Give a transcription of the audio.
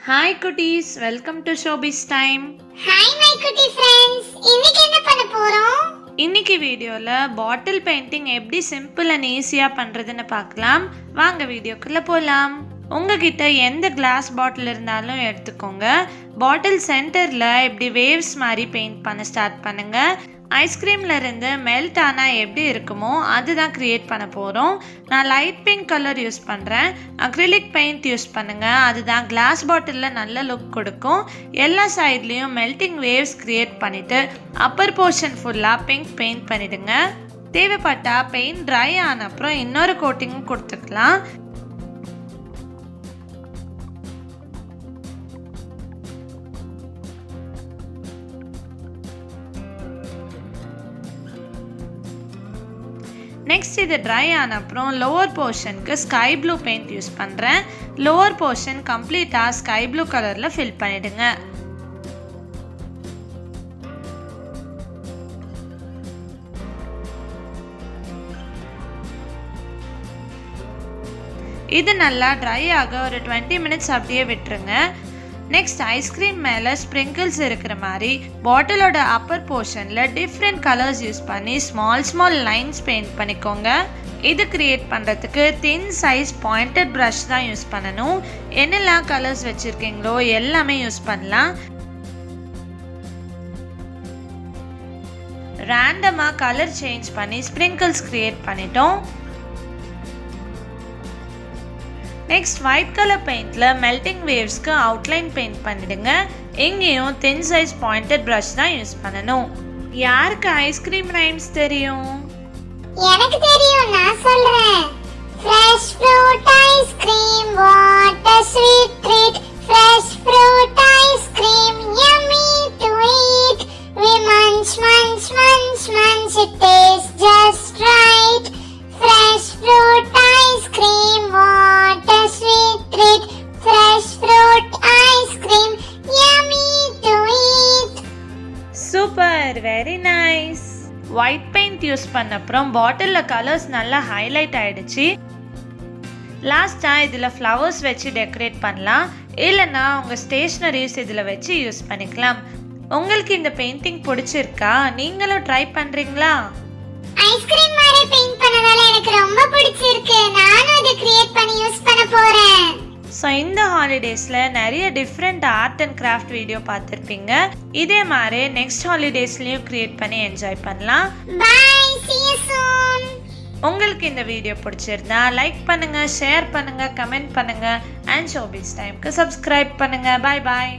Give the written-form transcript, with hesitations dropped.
Hi குட்டீஸ், welcome to showbiz time. Hi my குட்டி friends, இன்னைக்கு என்ன பண்ண போறோம்? இன்னைக்கு வீடியோல பாட்டில் பெயிண்டிங் எப்படி சிம்பிள் அண்ட் ஈஸியா பண்றதுன்னு பார்க்கலாம். வாங்க வீடியோக்குள்ள போலாம். உங்ககிட்ட எந்த கிளாஸ் பாட்டில் இருந்தாலும் எடுத்துக்கோங்க. பாட்டில் சென்டர்ல இப்படி வேவ்ஸ் மாதிரி பெயிண்ட் பண்ண ஸ்டார்ட் பண்ணுங்க. ஐஸ்கிரீம்ல இருந்து மெல்ட் ஆனால் எப்படி இருக்குமோ அதுதான் கிரியேட் பண்ண போகிறோம். நான் லைட் பிங்க் கலர் யூஸ் பண்ணுறேன். அக்ரிலிக் பெயிண்ட் யூஸ் பண்ணுங்கள், அதுதான் கிளாஸ் பாட்டிலில் நல்ல லுக் கொடுக்கும். எல்லா சைட்லேயும் மெல்டிங் வேவ்ஸ் கிரியேட் பண்ணிவிட்டு அப்பர் போர்ஷன் ஃபுல்லாக பிங்க் பெயிண்ட் பண்ணிவிடுங்க. தேவைப்பட்டா பெயிண்ட் ட்ரை ஆன அப்புறம் இன்னொரு கோட்டிங்கும் கொடுத்துக்கலாம். நெக்ஸ்ட் இது ட்ரை ஆன அப்புறம் லோவர் போர்ஷனுக்கு ஸ்கை ப்ளூ பெயிண்ட் யூஸ் பண்ணுறேன். லோவர் போர்ஷன் கம்ப்ளீட்டாக ஸ்கை ப்ளூ கலரில் ஃபில் பண்ணிடுங்க. இது நல்லா ட்ரை ஆக ஒரு 20 மினிட்ஸ் அப்படியே விட்டுருங்க. நெக்ஸ்ட் ஐஸ்கிரீம் மேலே ஸ்ப்ரிங்கிள்ஸ் இருக்கிற மாதிரி பாட்டிலோட அப்பர் போர்ஷனில் டிஃப்ரெண்ட் கலர்ஸ் யூஸ் பண்ணி ஸ்மால் லைன்ஸ் பெயிண்ட் பண்ணிக்கோங்க. இது கிரியேட் பண்ணுறதுக்கு தின் சைஸ் பாயிண்டட் ப்ரஷ் தான் யூஸ் பண்ணணும். என்னெல்லாம் கலர்ஸ் வச்சுருக்கீங்களோ எல்லாமே யூஸ் பண்ணலாம். ரேண்டமாக கலர் சேஞ்ச் பண்ணி ஸ்ப்ரிங்கிள்ஸ் கிரியேட் பண்ணிட்டோம். நெக்ஸ்ட் ஒயிட் கலர் பெயிண்டில் மெல்டிங் வேவ்ஸ்க்கு அவுட்லைன் பெயிண்ட் பண்ணிடுங்க. எங்கேயும் தின் சைஸ் பாயிண்டட் ப்ரஷ் தான் யூஸ் பண்ணணும். யாருக்கு ஐஸ்கிரீம் ரைம்ஸ் தெரியும்? எனக்கு தெரியும், நான் சொல்றேன். Fresh fruit ice cream, what a sweet treat. Fresh fruit ice cream, yummy to eat. We munch, munch, munch, munch, it tastes just right. Fresh fruit ice cream, what a sweet treat. Fresh fruit ice cream, yummy to eat. Super, very nice. White paint use பண்ண அப்புறம் பாட்டிலில் colours நல்லா highlight ஆயிடுச்சு. லாஸ்ட்டாக இதில் flowers வச்சு decorate பண்ணலாம், இல்லைன்னா உங்கள் ஸ்டேஷ்னரிஸ் இதில் வச்சு யூஸ் பண்ணிக்கலாம். உங்களுக்கு இந்த பெயிண்டிங் பிடிச்சிருக்கா? நீங்களும் ட்ரை பண்ணுறீங்களா? ஐஸ்கிரீம் மாதிரி பெயிண்ட் பண்ணதால எனக்கு ரொம்ப பிடிச்சிருக்கு. நானும் இதை கிரியேட் பண்ணி யூஸ் பண்ண போறேன். ஸோ இந்த ஹாலிடேஸில் நிறைய different art and craft video பார்த்துருப்பீங்க. இதே மாதிரி நெக்ஸ்ட் ஹாலிடேஸ்லையும் கிரியேட் பண்ணி என்ஜாய் பண்ணலாம். Bye, see you soon. உங்களுக்கு இந்த வீடியோ பிடிச்சிருந்தா லைக் பண்ணுங்க, ஷேர் பண்ணுங்க, கமெண்ட் பண்ணுங்க அண்ட் ஷோபிஸ் டைம்க்கு சப்ஸ்கிரைப் பண்ணுங்க. பாய் பாய்.